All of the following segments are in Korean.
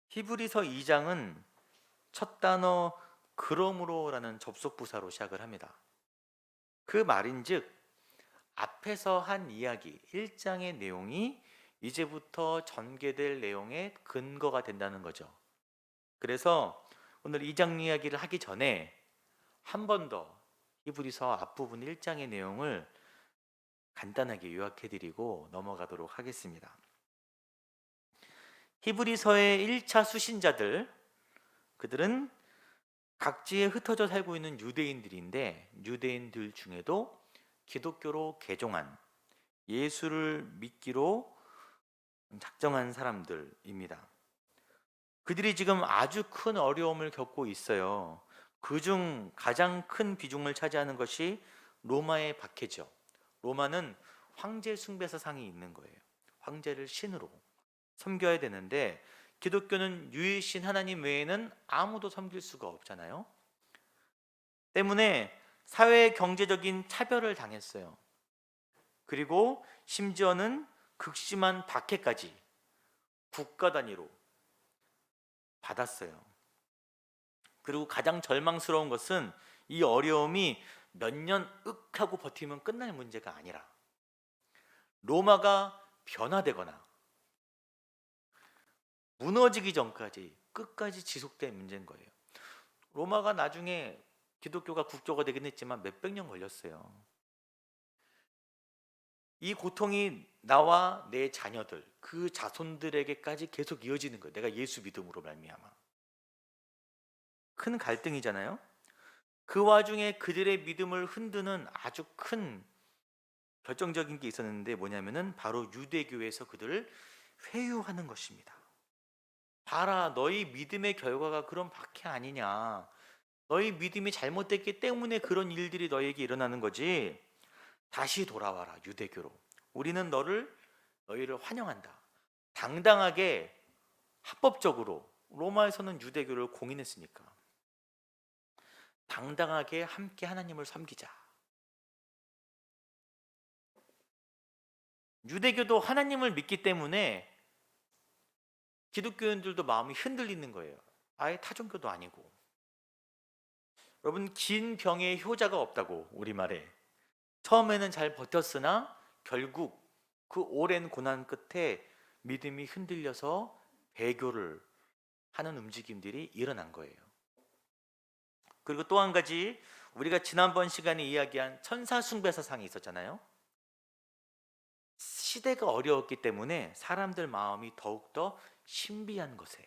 히브리서 2장은 첫 단어 그러므로라는 접속 부사로 시작을 합니다. 그 말인즉 앞에서 한 이야기 1장의 내용이 이제부터 전개될 내용의 근거가 된다는 거죠. 그래서 오늘 2장 이야기를 하기 전에 한 번 더 히브리서 앞부분 1장의 내용을 간단하게 요약해드리고 넘어가도록 하겠습니다. 히브리서의 1차 수신자들, 그들은 각지에 흩어져 살고 있는 유대인들인데 유대인들 중에도 기독교로 개종한 예수를 믿기로 작정한 사람들입니다. 그들이 지금 아주 큰 어려움을 겪고 있어요. 그중 가장 큰 비중을 차지하는 것이 로마의 박해죠. 로마는 황제 숭배사상이 있는 거예요. 황제를 신으로 섬겨야 되는데 기독교는 유일신 하나님 외에는 아무도 섬길 수가 없잖아요. 때문에 사회 경제적인 차별을 당했어요. 그리고 심지어는 극심한 박해까지 국가 단위로 받았어요. 그리고 가장 절망스러운 것은 이 어려움이 몇 년 하고 버티면 끝날 문제가 아니라 로마가 변화되거나 무너지기 전까지 끝까지 지속될 문제인 거예요. 로마가 나중에 기독교가 국교가 되긴 했지만 몇백 년 걸렸어요. 이 고통이 나와 내 자녀들, 그 자손들에게까지 계속 이어지는 거예요. 내가 예수 믿음으로 말미암아. 큰 갈등이잖아요. 그 와중에 그들의 믿음을 흔드는 아주 큰 결정적인 게 있었는데 뭐냐면은 바로 유대교에서 그들을 회유하는 것입니다. 봐라, 너희 믿음의 결과가 그런 박해 아니냐. 너희 믿음이 잘못됐기 때문에 그런 일들이 너희에게 일어나는 거지. 다시 돌아와라, 유대교로. 우리는 너희를 환영한다. 당당하게 합법적으로 로마에서는 유대교를 공인했으니까 당당하게 함께 하나님을 섬기자. 유대교도 하나님을 믿기 때문에 기독교인들도 마음이 흔들리는 거예요. 아예 타종교도 아니고. 여러분, 긴 병에 효자가 없다고 우리말에. 처음에는 잘 버텼으나 결국 그 오랜 고난 끝에 믿음이 흔들려서 배교를 하는 움직임들이 일어난 거예요. 그리고 또 한 가지, 우리가 지난번 시간에 이야기한 천사 숭배 사상이 있었잖아요. 시대가 어려웠기 때문에 사람들 마음이 더욱더 신비한 것에,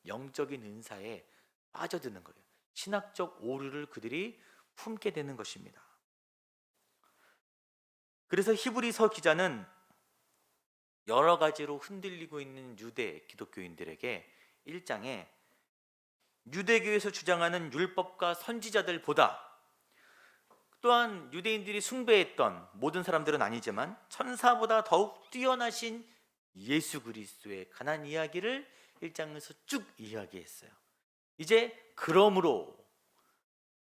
영적인 은사에 빠져드는 거예요. 신학적 오류를 그들이 품게 되는 것입니다. 그래서 히브리서 기자는 여러 가지로 흔들리고 있는 유대 기독교인들에게 1장에 유대교에서 주장하는 율법과 선지자들보다, 또한 유대인들이 숭배했던 모든 사람들은 아니지만 천사보다 더욱 뛰어나신 예수 그리스도의 가난 이야기를 1장에서 쭉 이야기했어요. 이제 그러므로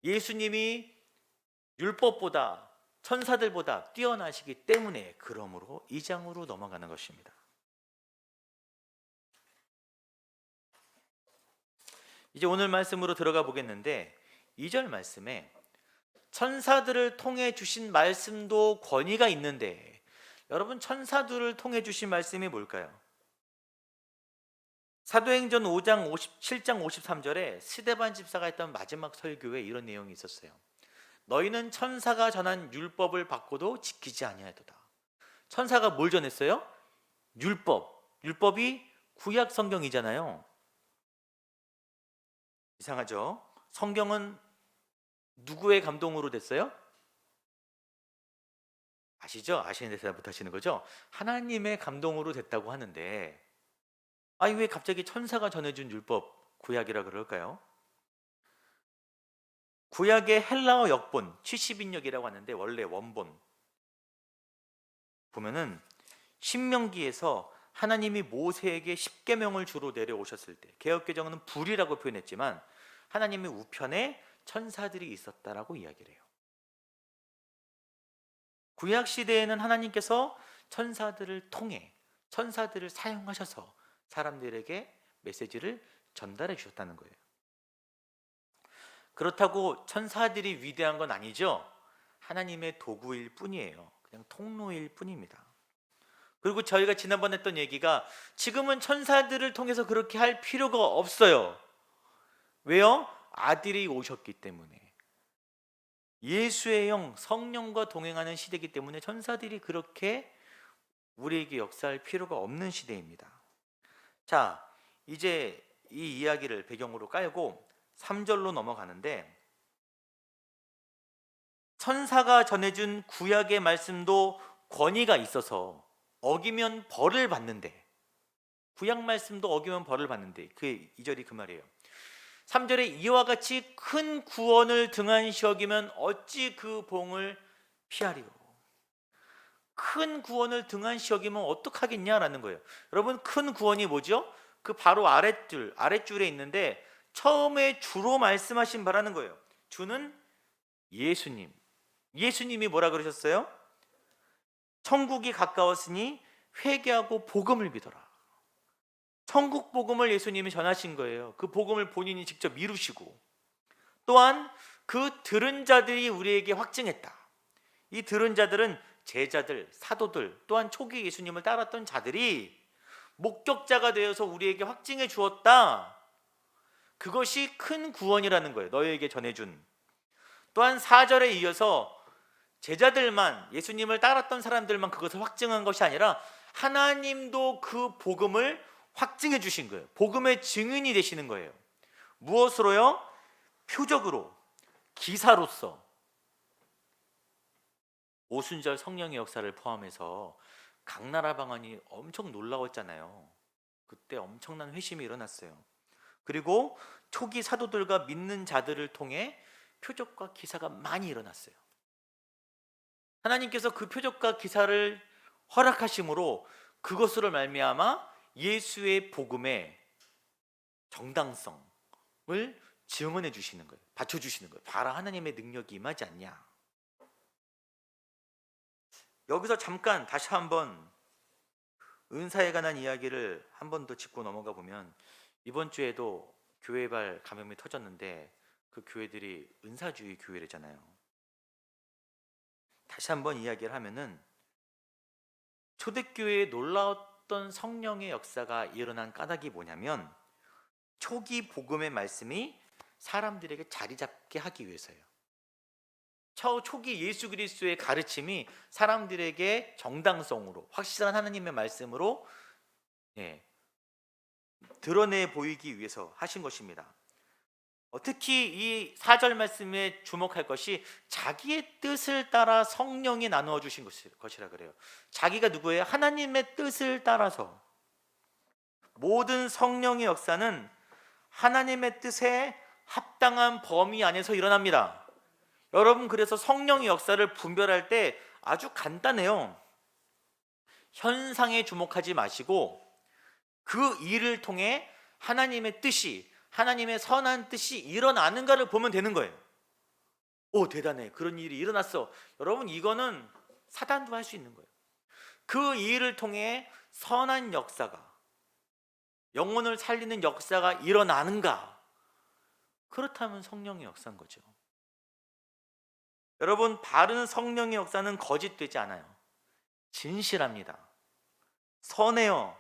예수님이 율법보다 천사들보다 뛰어나시기 때문에 그러므로 2장으로 넘어가는 것입니다. 이제 오늘 말씀으로 들어가 보겠는데 2절 말씀에 천사들을 통해 주신 말씀도 권위가 있는데, 여러분, 천사들을 통해 주신 말씀이 뭘까요? 사도행전 5장 57장 53절에 스데반 집사가 했던 마지막 설교에 이런 내용이 있었어요. 너희는 천사가 전한 율법을 받고도 지키지 아니하도다. 천사가 뭘 전했어요? 율법이 구약 성경이잖아요. 이상하죠? 성경은 누구의 감동으로 됐어요? 아시죠? 아시는 데서 못하시는 거죠? 하나님의 감동으로 됐다고 하는데, 아니 왜 갑자기 천사가 전해준 율법 구약이라 그럴까요? 구약의 헬라어 역본 70인역이라고 하는데 원래 원본 보면은 신명기에서 하나님이 모세에게 십계명을 주로 내려오셨을 때, 개역개정은 불이라고 표현했지만 하나님의 우편에 천사들이 있었다라고 이야기를 해요. 구약 시대에는 하나님께서 천사들을 통해 천사들을 사용하셔서 사람들에게 메시지를 전달해 주셨다는 거예요. 그렇다고 천사들이 위대한 건 아니죠. 하나님의 도구일 뿐이에요. 그냥 통로일 뿐입니다. 그리고 저희가 지난번에 했던 얘기가 지금은 천사들을 통해서 그렇게 할 필요가 없어요. 왜요? 아들이 오셨기 때문에. 예수의 영, 성령과 동행하는 시대이기 때문에 천사들이 그렇게 우리에게 역사할 필요가 없는 시대입니다. 자, 이제 이 이야기를 배경으로 깔고 3절로 넘어가는데, 천사가 전해준 구약의 말씀도 권위가 있어서 어기면 벌을 받는데, 구약 말씀도 어기면 벌을 받는데, 그 2절이 그 말이에요. 3절에 이와 같이 큰 구원을 등한시 여기면 어찌 그 봉을 피하리요. 큰 구원을 등한시 여기면 어떡하겠냐라는 거예요. 여러분, 큰 구원이 뭐죠? 그 바로 아랫줄에 있는데 처음에 주로 말씀하신 바라는 거예요. 주는 예수님. 예수님이 뭐라 그러셨어요? 천국이 가까웠으니 회개하고 복음을 믿어라. 천국 복음을 예수님이 전하신 거예요. 그 복음을 본인이 직접 이루시고, 또한 그 들은 자들이 우리에게 확증했다. 이 들은 자들은 제자들, 사도들, 또한 초기 예수님을 따랐던 자들이 목격자가 되어서 우리에게 확증해 주었다. 그것이 큰 구원이라는 거예요. 너희에게 전해준. 또한 4절에 이어서 제자들만, 예수님을 따랐던 사람들만 그것을 확증한 것이 아니라 하나님도 그 복음을 확증해 주신 거예요. 복음의 증인이 되시는 거예요. 무엇으로요? 표적으로, 기사로서. 오순절 성령의 역사를 포함해서 각 나라 방언이 엄청 놀라웠잖아요. 그때 엄청난 회심이 일어났어요. 그리고 초기 사도들과 믿는 자들을 통해 표적과 기사가 많이 일어났어요. 하나님께서 그 표적과 기사를 허락하심으로 그것으로 말미암아 예수의 복음의 정당성을 증언해 주시는 거예요. 받쳐주시는 거예요. 봐라, 하나님의 능력이 임하지 않냐. 여기서 잠깐 다시 한번 은사에 관한 이야기를 한 번 더 짚고 넘어가 보면, 이번 주에도 교회발 감염이 터졌는데 그 교회들이 은사주의 교회래잖아요. 다시 한번 이야기를 하면은, 초대교회에 놀라웠던 성령의 역사가 일어난 까닭이 뭐냐면, 초기 복음의 말씀이 사람들에게 자리 잡게 하기 위해서예요. 초기 예수 그리스도의 가르침이 사람들에게 정당성으로, 확실한 하나님의 말씀으로 드러내 보이기 위해서 하신 것입니다. 특히 이 4절 말씀에 주목할 것이 자기의 뜻을 따라 성령이 나누어 주신 것이라 그래요. 자기가 누구예요? 하나님의 뜻을 따라서. 모든 성령의 역사는 하나님의 뜻에 합당한 범위 안에서 일어납니다. 여러분, 그래서 성령의 역사를 분별할 때 아주 간단해요. 현상에 주목하지 마시고 그 일을 통해 하나님의 뜻이, 하나님의 선한 뜻이 일어나는가를 보면 되는 거예요. 오, 대단해, 그런 일이 일어났어. 여러분, 이거는 사단도 할 수 있는 거예요. 그 일을 통해 선한 역사가, 영혼을 살리는 역사가 일어나는가? 그렇다면 성령의 역사인 거죠. 여러분, 바른 성령의 역사는 거짓되지 않아요. 진실합니다. 선해요.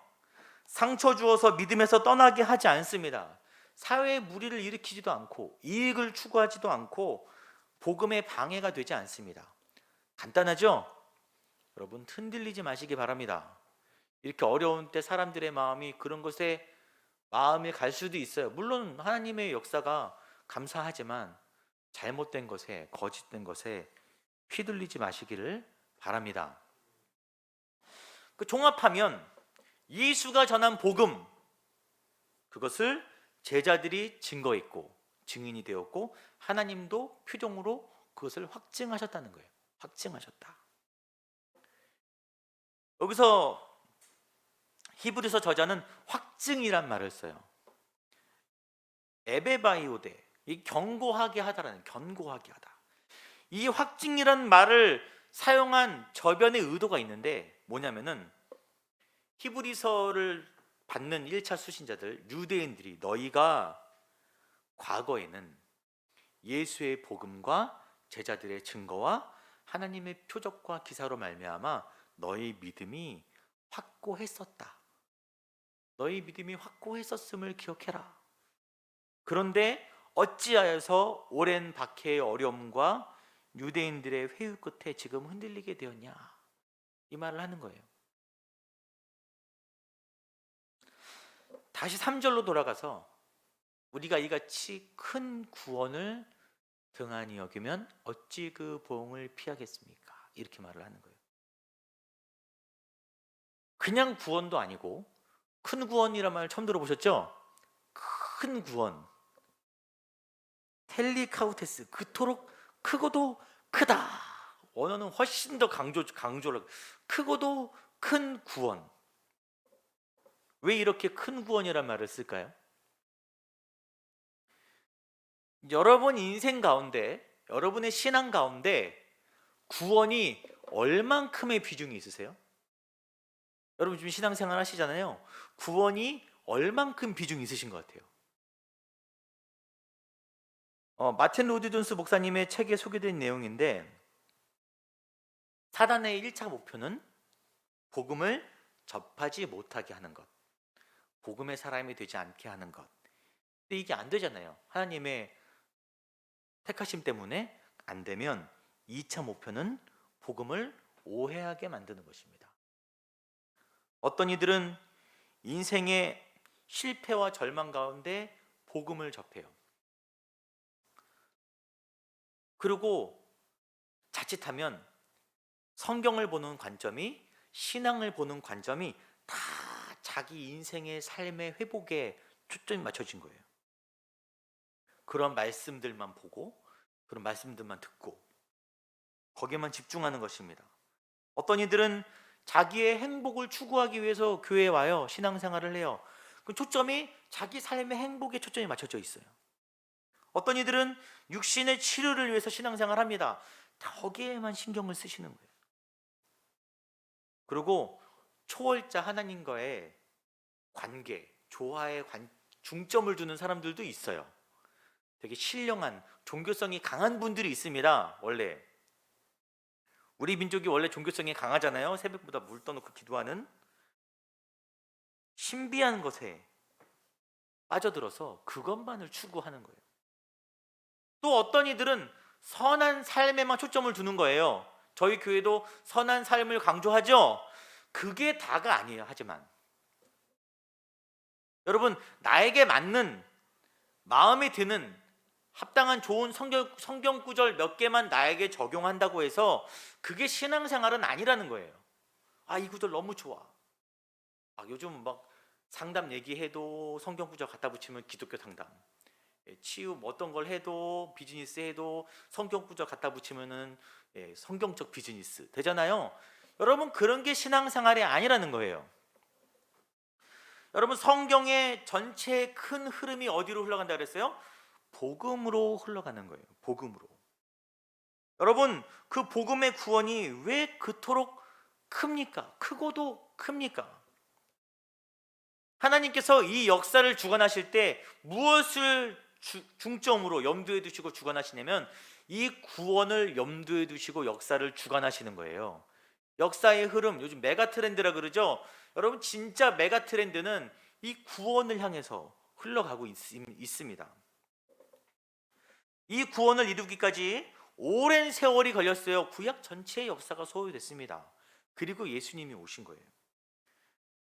상처 주어서 믿음에서 떠나게 하지 않습니다. 사회에 무리를 일으키지도 않고 이익을 추구하지도 않고 복음에 방해가 되지 않습니다. 간단하죠? 여러분, 흔들리지 마시기 바랍니다. 이렇게 어려운 때 사람들의 마음이 그런 것에 마음이 갈 수도 있어요. 물론 하나님의 역사가 감사하지만 잘못된 것에, 거짓된 것에 휘둘리지 마시기를 바랍니다. 그 종합하면 예수가 전한 복음, 그것을 제자들이 증거했고 증인이 되었고 하나님도 표정으로 그것을 확증하셨다는 거예요. 확증하셨다. 여기서 히브리서 저자는 확증이란 말을 써요. 에베바이오데, 이 견고하게 하다라는, 견고하게 하다. 이 확증이란 말을 사용한 저변의 의도가 있는데 뭐냐면은, 히브리서를 받는 1차 수신자들, 유대인들이 너희가 과거에는 예수의 복음과 제자들의 증거와 하나님의 표적과 기사로 말미암아 너희 믿음이 확고했었다. 너희 믿음이 확고했었음을 기억해라. 그런데 어찌하여서 오랜 박해의 어려움과 유대인들의 회유 끝에 지금 흔들리게 되었냐, 이 말을 하는 거예요. 다시 3절로 돌아가서 우리가 이같이 큰 구원을 등한히 여기면 어찌 그 보응을 피하겠습니까? 이렇게 말을 하는 거예요. 그냥 구원도 아니고 큰 구원이란 말 처음 들어보셨죠? 큰 구원, 텔리카우테스, 그토록 크고도 크다. 원어는 훨씬 더 강조를, 크고도 큰 구원. 왜 이렇게 큰 구원이란 말을 쓸까요? 여러분 인생 가운데, 여러분의 신앙 가운데 구원이 얼만큼의 비중이 있으세요? 여러분 지금 신앙생활 하시잖아요. 구원이 얼만큼 비중이 있으신 것 같아요? 마틴 로드 존스 목사님의 책에 소개된 내용인데, 사단의 1차 목표는 복음을 접하지 못하게 하는 것, 복음의 사람이 되지 않게 하는 것. 근데 이게 안 되잖아요. 하나님의 택하심 때문에 안 되면 2차 목표는 복음을 오해하게 만드는 것입니다. 어떤 이들은 인생의 실패와 절망 가운데 복음을 접해요. 그리고 자칫하면 성경을 보는 관점이, 신앙을 보는 관점이 다 자기 인생의 삶의 회복에 초점이 맞춰진 거예요. 그런 말씀들만 보고, 그런 말씀들만 듣고 거기에만 집중하는 것입니다. 어떤 이들은 자기의 행복을 추구하기 위해서 교회에 와요. 신앙생활을 해요. 그 초점이 자기 삶의 행복에 초점이 맞춰져 있어요. 어떤 이들은 육신의 치료를 위해서 신앙생활을 합니다. 다 거기에만 신경을 쓰시는 거예요. 그리고 초월자 하나님과의 관계, 조화에 중점을 두는 사람들도 있어요. 되게 신령한, 종교성이 강한 분들이 있습니다. 원래 우리 민족이 원래 종교성이 강하잖아요. 새벽보다 물 떠놓고 기도하는, 신비한 것에 빠져들어서 그것만을 추구하는 거예요. 또 어떤 이들은 선한 삶에만 초점을 두는 거예요. 저희 교회도 선한 삶을 강조하죠. 그게 다가 아니에요. 하지만 여러분, 나에게 맞는, 마음에 드는 합당한 좋은 성경 구절 몇 개만 나에게 적용한다고 해서 그게 신앙생활은 아니라는 거예요. 이 구절 너무 좋아. 요즘 막 상담 얘기해도 성경 구절 갖다 붙이면 기독교 상담, 치유 어떤 걸 해도, 비즈니스 해도 성경 구절 갖다 붙이면은 성경적 비즈니스 되잖아요. 여러분, 그런 게 신앙생활이 아니라는 거예요. 여러분, 성경의 전체 큰 흐름이 어디로 흘러간다 그랬어요? 복음으로 흘러가는 거예요. 복음으로. 여러분, 그 복음의 구원이 왜 그토록 큽니까? 크고도 큽니까? 하나님께서 이 역사를 주관하실 때 무엇을 중점으로 염두에 두시고 주관하시냐면 이 구원을 염두에 두시고 역사를 주관하시는 거예요. 역사의 흐름, 요즘 메가 트렌드라 그러죠. 여러분, 진짜 메가 트렌드는 이 구원을 향해서 흘러가고 있습니다. 이 구원을 이루기까지 오랜 세월이 걸렸어요. 구약 전체의 역사가 소요됐습니다. 그리고 예수님이 오신 거예요.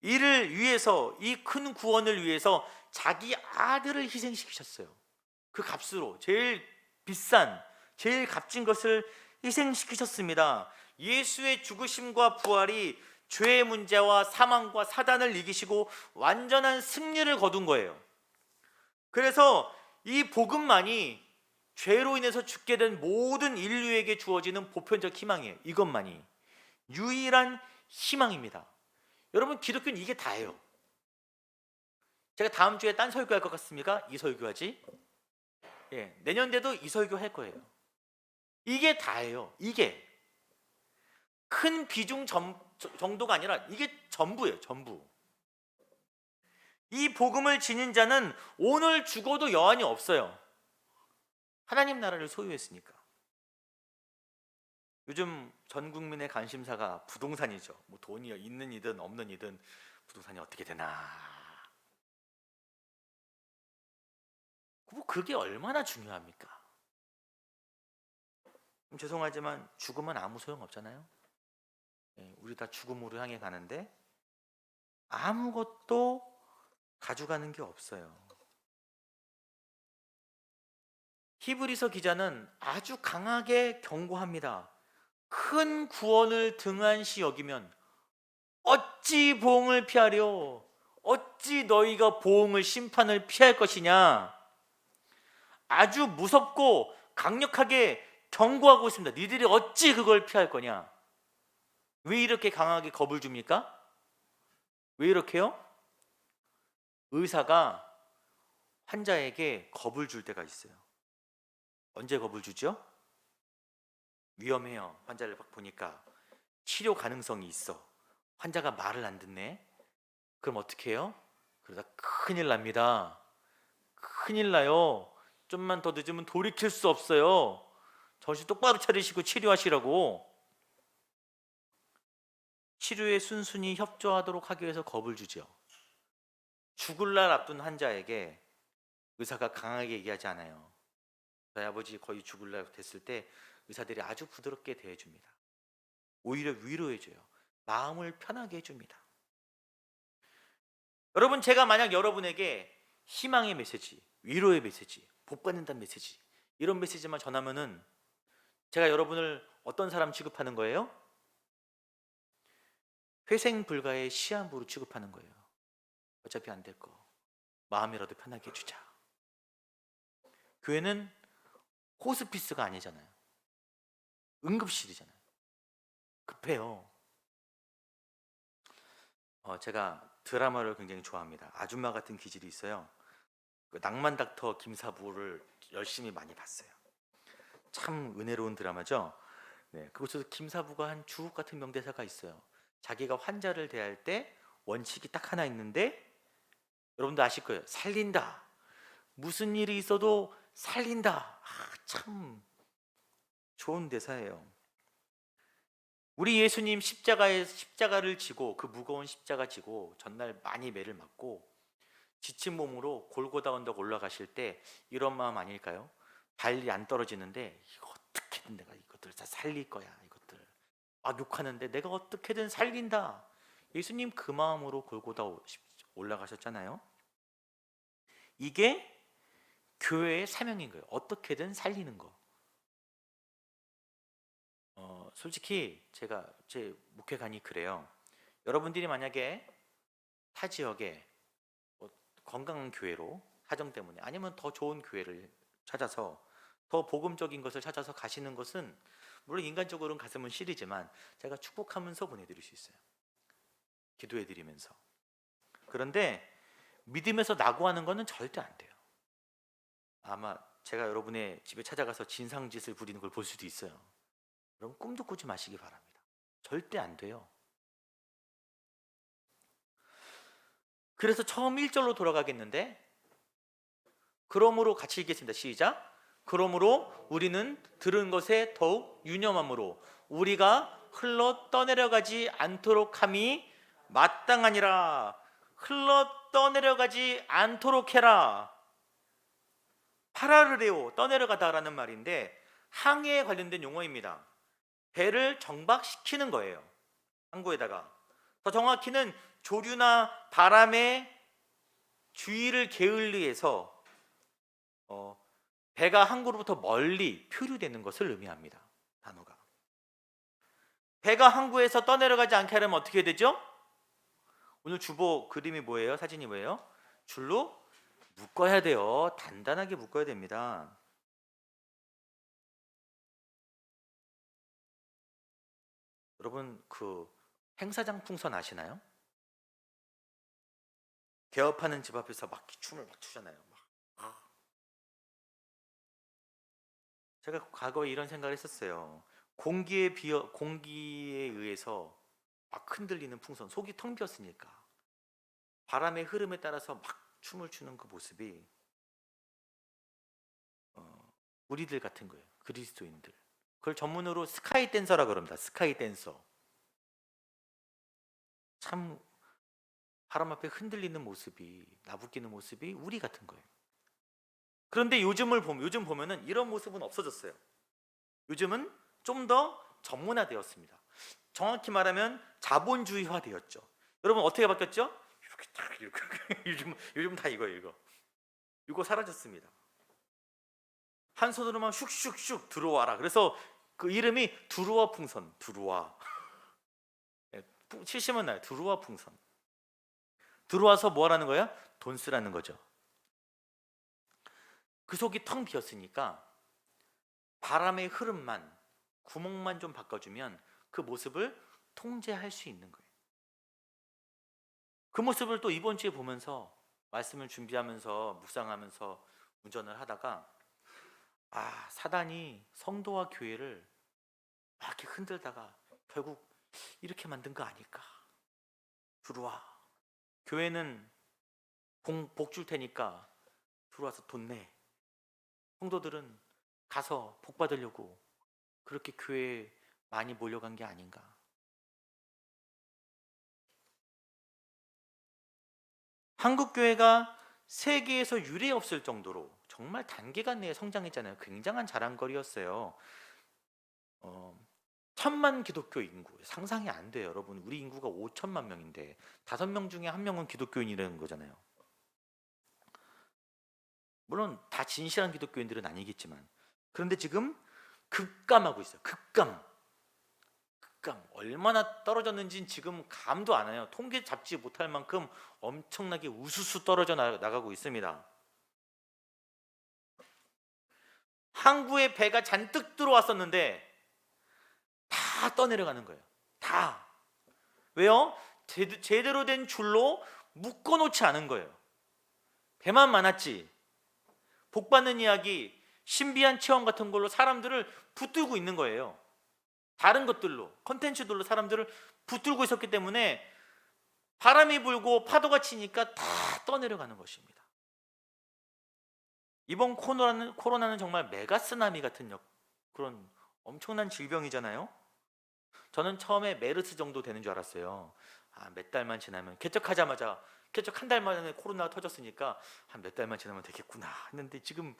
이를 위해서, 이 큰 구원을 위해서 자기 아들을 희생시키셨어요. 그 값으로 제일 비싼, 제일 값진 것을 희생시키셨습니다. 예수의 죽으심과 부활이 죄의 문제와 사망과 사단을 이기시고 완전한 승리를 거둔 거예요. 그래서 이 복음만이 죄로 인해서 죽게 된 모든 인류에게 주어지는 보편적 희망이에요. 이것만이 유일한 희망입니다. 여러분, 기독교는 이게 다예요. 제가 다음 주에 딴 설교할 것 같습니까? 이 설교하지? 내년에도 이 설교 할 거예요. 이게 다예요. 이게 큰 비중 정도가 아니라 이게 전부예요. 전부. 이 복음을 지닌 자는 오늘 죽어도 여한이 없어요. 하나님 나라를 소유했으니까. 요즘 전 국민의 관심사가 부동산이죠. 뭐 돈이 있는 이든 없는 이든 부동산이 어떻게 되나. 뭐 그게 얼마나 중요합니까? 죄송하지만 죽으면 아무 소용 없잖아요. 우리 다 죽음으로 향해 가는데 아무것도 가져가는 게 없어요. 히브리서 기자는 아주 강하게 경고합니다. 큰 구원을 등한시 여기면 어찌 보응을 피하려? 어찌 너희가 보응을 심판을 피할 것이냐? 아주 무섭고 강력하게 경고하고 있습니다. 니들이 어찌 그걸 피할 거냐? 왜 이렇게 강하게 겁을 줍니까? 왜 이렇게요? 의사가 환자에게 겁을 줄 때가 있어요. 언제 겁을 주죠? 위험해요. 환자를 막 보니까 치료 가능성이 있어. 환자가 말을 안 듣네. 그럼 어떻게 해요? 그러다 큰일 납니다. 큰일 나요. 좀만 더 늦으면 돌이킬 수 없어요. 정신 똑바로 차리시고 치료하시라고. 치료에 순순히 협조하도록 하기 위해서 겁을 주죠. 죽을 날 앞둔 환자에게 의사가 강하게 얘기하지 않아요. 저희 아버지 거의 죽을 날 됐을 때 의사들이 아주 부드럽게 대해줍니다. 오히려 위로해줘요. 마음을 편하게 해줍니다. 여러분, 제가 만약 여러분에게 희망의 메시지, 위로의 메시지, 복 받는다는 메시지, 이런 메시지만 전하면은 제가 여러분을 어떤 사람 취급하는 거예요? 회생 불가의 시한부로 취급하는 거예요. 어차피 안 될 거 마음이라도 편하게 해주자. 교회는 호스피스가 아니잖아요. 응급실이잖아요. 급해요. 제가 드라마를 굉장히 좋아합니다. 아줌마 같은 기질이 있어요. 그 낭만 닥터 김사부를 열심히 많이 봤어요. 참 은혜로운 드라마죠. 네, 그곳에서 김사부가 한 주옥 같은 명대사가 있어요. 자기가 환자를 대할 때 원칙이 딱 하나 있는데, 여러분도 아실 거예요. 살린다. 무슨 일이 있어도 살린다. 참 좋은 대사예요. 우리 예수님 십자가를 지고, 그 무거운 십자가 지고 전날 많이 매를 맞고 지친 몸으로 골고다 언덕 올라가실 때 이런 마음 아닐까요? 발이 안 떨어지는데 이거 어떻게든 내가 이것들 다 살릴 거야. 이것들 막 욕하는데 내가 어떻게든 살린다. 예수님 그 마음으로 골고다 올라가셨잖아요. 이게 교회의 사명인 거예요. 어떻게든 살리는 거. 솔직히 제가 제 목회관이 그래요. 여러분들이 만약에 타 지역에 건강한 교회로 사정 때문에 아니면 더 좋은 교회를 찾아서 더 복음적인 것을 찾아서 가시는 것은 물론 인간적으로는 가슴은 시리지만 제가 축복하면서 보내드릴 수 있어요. 기도해드리면서. 그런데 믿음에서 낙오하는 것은 절대 안 돼요. 아마 제가 여러분의 집에 찾아가서 진상짓을 부리는 걸 볼 수도 있어요. 여러분 꿈도 꾸지 마시기 바랍니다. 절대 안 돼요. 그래서 처음 1절로 돌아가겠는데, 그러므로 같이 읽겠습니다. 시작. 그러므로 우리는 들은 것에 더욱 유념함으로 우리가 흘러 떠내려가지 않도록 함이 마땅하니라. 흘러 떠내려가지 않도록 해라. 파라르레오, 떠내려가다라는 말인데 항해에 관련된 용어입니다. 배를 정박시키는 거예요. 항구에다가. 더 정확히는 조류나 바람의 주의를 게을리해서 배가 항구로부터 멀리 표류되는 것을 의미합니다. 단어가. 배가 항구에서 떠내려가지 않게 하려면 어떻게 해야 되죠? 오늘 주보 그림이 뭐예요? 사진이 뭐예요? 줄로 묶어야 돼요. 단단하게 묶어야 됩니다. 여러분 그 행사장 풍선 아시나요? 개업하는 집 앞에서 막 춤을 막 추잖아요. 제가 과거에 이런 생각을 했었어요. 공기에 의해서 막 흔들리는 풍선, 속이 텅 비었으니까 바람의 흐름에 따라서 막 춤을 추는 그 모습이 우리들 같은 거예요. 그리스도인들. 그걸 전문으로 스카이 댄서라 그럽니다. 스카이 댄서. 참 바람 앞에 흔들리는 모습이, 나부끼는 모습이 우리 같은 거예요. 그런데 요즘 보면은 이런 모습은 없어졌어요. 요즘은 좀 더 전문화되었습니다. 정확히 말하면 자본주의화 되었죠. 여러분 어떻게 바뀌었죠? 이렇게 딱 이렇게 요즘 다 이거 이거 사라졌습니다. 한 손으로만 슉슉슉 들어와라. 그래서 그 이름이 두루와 풍선. 두루와. 치시면 나요. 두루와 풍선. 들어와서 뭐 하라는 거야? 돈 쓰라는 거죠. 그 속이 텅 비었으니까 바람의 흐름만, 구멍만 좀 바꿔주면 그 모습을 통제할 수 있는 거예요. 그 모습을 또 이번 주에 보면서 말씀을 준비하면서 묵상하면서 운전을 하다가 사단이 성도와 교회를 막 이렇게 흔들다가 결국 이렇게 만든 거 아닐까. 들어와. 교회는 복 줄 테니까 들어와서 돈 내. 성도들은 가서 복 받으려고 그렇게 교회에 많이 몰려간 게 아닌가. 한국 교회가 세계에서 유례 없을 정도로 정말 단기간 내에 성장했잖아요. 굉장한 자랑거리였어요. 1,000만 기독교 인구 상상이 안 돼요. 여러분 우리 인구가 5천만 명인데 5명 중에 1명은 기독교인이라는 거잖아요. 물론 다 진실한 기독교인들은 아니겠지만, 그런데 지금 급감하고 있어요. 급감. 얼마나 떨어졌는지는 지금 감도 안 와요. 통계 잡지 못할 만큼 엄청나게 우수수 떨어져 나가고 있습니다. 항구에 배가 잔뜩 들어왔었는데 다 떠내려가는 거예요. 다. 왜요? 제대로 된 줄로 묶어놓지 않은 거예요. 배만 많았지. 복 받는 이야기, 신비한 체험 같은 걸로 사람들을 붙들고 있는 거예요. 다른 것들로, 컨텐츠들로 사람들을 붙들고 있었기 때문에 바람이 불고 파도가 치니까 다 떠내려가는 것입니다. 이번 코로나는 정말 메가쓰나미 같은 그런 엄청난 질병이잖아요. 저는 처음에 메르스 정도 되는 줄 알았어요. 몇 달만 지나면, 개척하자마자 개척 한 달 만에 코로나가 터졌으니까 한 몇 달만 지나면 되겠구나 했는데 지금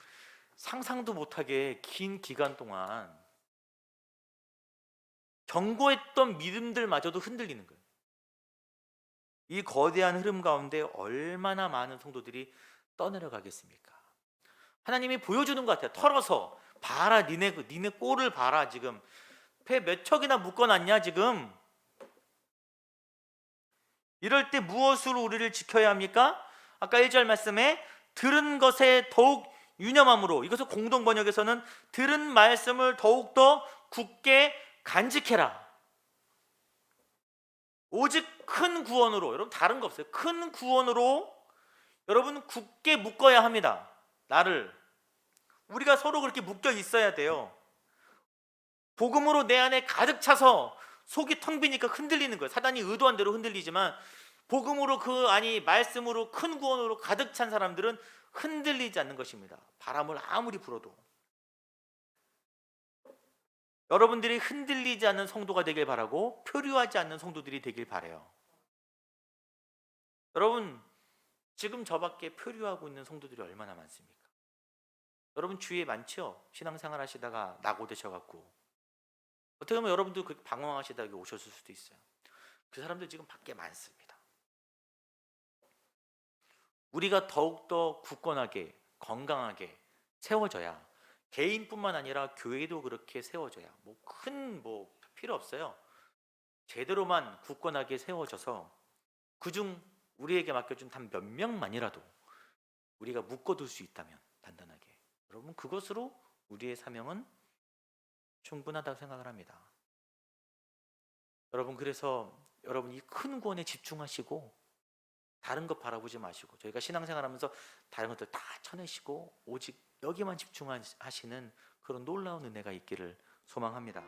상상도 못하게 긴 기간 동안 경고했던 믿음들마저도 흔들리는 거예요. 이 거대한 흐름 가운데 얼마나 많은 성도들이 떠내려가겠습니까? 하나님이 보여주는 것 같아요. 털어서 봐라, 니네 꼴을 봐라. 지금 배 몇 척이나 묶어놨냐 지금. 이럴 때 무엇으로 우리를 지켜야 합니까? 아까 1절 말씀에 들은 것에 더욱 유념함으로, 이것을 공동 번역에서는 들은 말씀을 더욱더 굳게 간직해라. 오직 큰 구원으로, 여러분 다른 거 없어요. 큰 구원으로 여러분 굳게 묶어야 합니다. 나를. 우리가 서로 그렇게 묶여 있어야 돼요. 복음으로 내 안에 가득 차서 속이 텅 비니까 흔들리는 거예요. 사단이 의도한 대로 흔들리지만 복음으로 그 안이 말씀으로 큰 구원으로 가득 찬 사람들은 흔들리지 않는 것입니다. 바람을 아무리 불어도. 여러분들이 흔들리지 않는 성도가 되길 바라고 표류하지 않는 성도들이 되길 바라요. 여러분 지금 저밖에 표류하고 있는 성도들이 얼마나 많습니까? 여러분 주위에 많죠? 신앙생활 하시다가 낙오되셔갖고 어떻게 보면 여러분도 방황하시다가 오셨을 수도 있어요. 그 사람들 지금 밖에 많습니다. 우리가 더욱더 굳건하게 건강하게 세워져야, 개인뿐만 아니라 교회도 그렇게 세워져야, 큰 필요 없어요. 제대로만 굳건하게 세워져서 그중 우리에게 맡겨준 단 몇 명만이라도 우리가 묶어둘 수 있다면 단단하게, 여러분 그것으로 우리의 사명은 충분하다고 생각을 합니다. 여러분 그래서 여러분 이 큰 구원에 집중하시고 다른 것 바라보지 마시고, 저희가 신앙생활하면서 다른 것들 다 쳐내시고 오직 여기만 집중하시는 그런 놀라운 은혜가 있기를 소망합니다.